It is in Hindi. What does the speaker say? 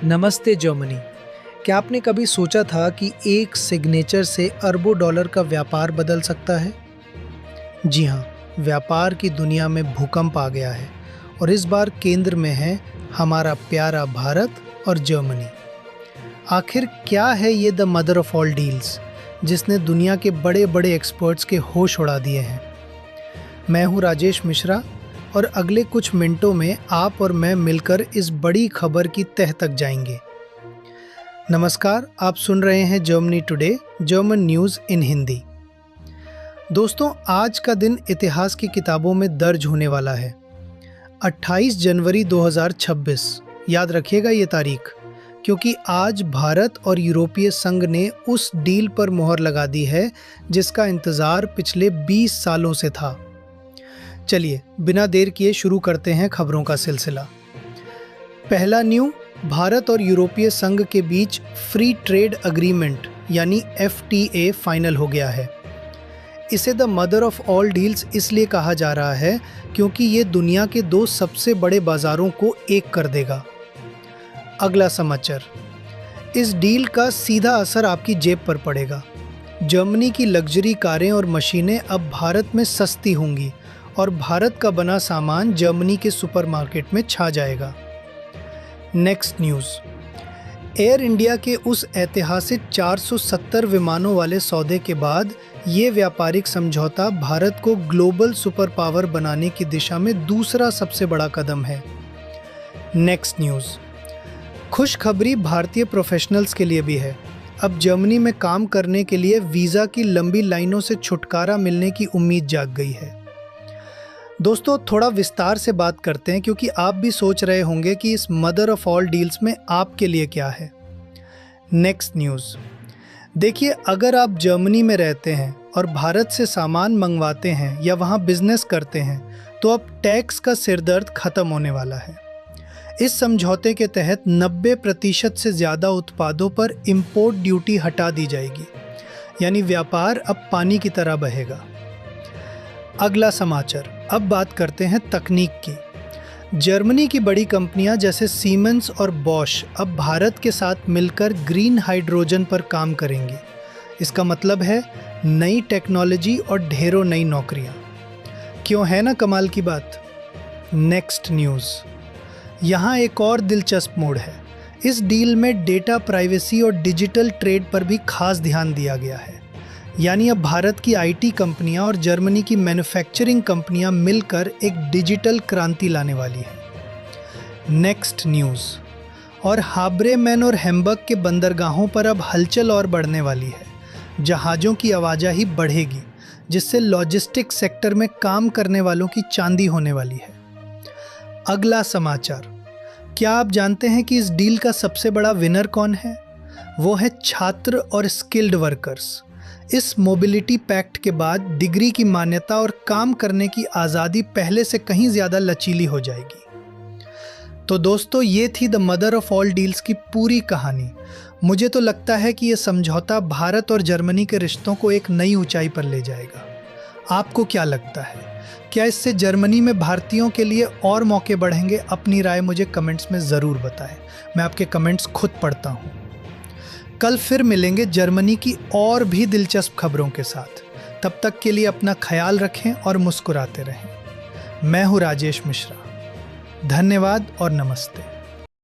नमस्ते जर्मनी। क्या आपने कभी सोचा था कि एक सिग्नेचर से अरबों डॉलर का व्यापार बदल सकता है? जी हाँ, व्यापार की दुनिया में भूकंप आ गया है और इस बार केंद्र में है हमारा प्यारा भारत और जर्मनी। आखिर क्या है ये the mother of all deals जिसने दुनिया के बड़े बड़े एक्सपर्ट्स के होश उड़ा दिए हैं? मैं हूँ राजेश मिश्रा और अगले कुछ मिनटों में आप और मैं मिलकर इस बड़ी खबर की तह तक जाएंगे। नमस्कार, आप सुन रहे हैं जर्मनी टुडे, जर्मन न्यूज़ इन हिंदी। दोस्तों, आज का दिन इतिहास की किताबों में दर्ज होने वाला है। 28 जनवरी 2026, याद रखिएगा ये तारीख, क्योंकि आज भारत और यूरोपीय संघ ने उस डील पर मोहर लगा दी है जिसका इंतज़ार पिछले 20 सालों से था। चलिए बिना देर किए शुरू करते हैं खबरों का सिलसिला। पहला न्यू, भारत और यूरोपीय संघ के बीच फ्री ट्रेड अग्रीमेंट यानी FTA फाइनल हो गया है। इसे the mother of all deals इसलिए कहा जा रहा है क्योंकि ये दुनिया के दो सबसे बड़े बाजारों को एक कर देगा। अगला समाचार, इस डील का सीधा असर आपकी जेब पर पड़ेगा। जर्मनी की लग्जरी कारें और मशीनें अब भारत में सस्ती होंगी और भारत का बना सामान जर्मनी के सुपरमार्केट में छा जाएगा। नेक्स्ट न्यूज़, एयर इंडिया के उस ऐतिहासिक 470 विमानों वाले सौदे के बाद ये व्यापारिक समझौता भारत को ग्लोबल सुपर पावर बनाने की दिशा में दूसरा सबसे बड़ा कदम है। नेक्स्ट न्यूज़, खुशखबरी भारतीय प्रोफेशनल्स के लिए भी है। अब जर्मनी में काम करने के लिए वीज़ा की लंबी लाइनों से छुटकारा मिलने की उम्मीद जाग गई है। दोस्तों, थोड़ा विस्तार से बात करते हैं क्योंकि आप भी सोच रहे होंगे कि इस मदर ऑफ ऑल डील्स में आपके लिए क्या है। नेक्स्ट न्यूज़, देखिए, अगर आप जर्मनी में रहते हैं और भारत से सामान मंगवाते हैं या वहाँ बिजनेस करते हैं तो अब टैक्स का सिरदर्द खत्म होने वाला है। इस समझौते के तहत 90% से ज़्यादा उत्पादों पर इंपोर्ट ड्यूटी हटा दी जाएगी, यानी व्यापार अब पानी की तरह बहेगा। अगला समाचार, अब बात करते हैं तकनीक की। जर्मनी की बड़ी कंपनियां जैसे सीमेंस और बॉश अब भारत के साथ मिलकर ग्रीन हाइड्रोजन पर काम करेंगी। इसका मतलब है नई टेक्नोलॉजी और ढेरों नई नौकरियां। क्यों, है ना कमाल की बात? नेक्स्ट न्यूज़, यहाँ एक और दिलचस्प मोड़ है। इस डील में डेटा प्राइवेसी और डिजिटल ट्रेड पर भी खास ध्यान दिया गया है। यानी अब भारत की IT कंपनियां और जर्मनी की मैन्युफैक्चरिंग कंपनियां मिलकर एक डिजिटल क्रांति लाने वाली है। नेक्स्ट न्यूज़, और हाब्रेमेन और हैम्बर्ग के बंदरगाहों पर अब हलचल और बढ़ने वाली है। जहाज़ों की आवाजाही बढ़ेगी जिससे लॉजिस्टिक सेक्टर में काम करने वालों की चांदी होने वाली है। अगला समाचार, क्या आप जानते हैं कि इस डील का सबसे बड़ा विनर कौन है? वो है छात्र और स्किल्ड वर्कर्स। इस मोबिलिटी पैक्ट के बाद डिग्री की मान्यता और काम करने की आज़ादी पहले से कहीं ज़्यादा लचीली हो जाएगी। तो दोस्तों, ये थी the mother of all deals की पूरी कहानी। मुझे तो लगता है कि ये समझौता भारत और जर्मनी के रिश्तों को एक नई ऊंचाई पर ले जाएगा। आपको क्या लगता है? क्या इससे जर्मनी में भारतीयों के लिए और मौके बढ़ेंगे? अपनी राय मुझे कमेंट्स में ज़रूर बताएं। मैं आपके कमेंट्स खुद पढ़ता हूँ। कल फिर मिलेंगे जर्मनी की और भी दिलचस्प खबरों के साथ। तब तक के लिए अपना ख्याल रखें और मुस्कुराते रहें। मैं हूँ राजेश मिश्रा। धन्यवाद और नमस्ते।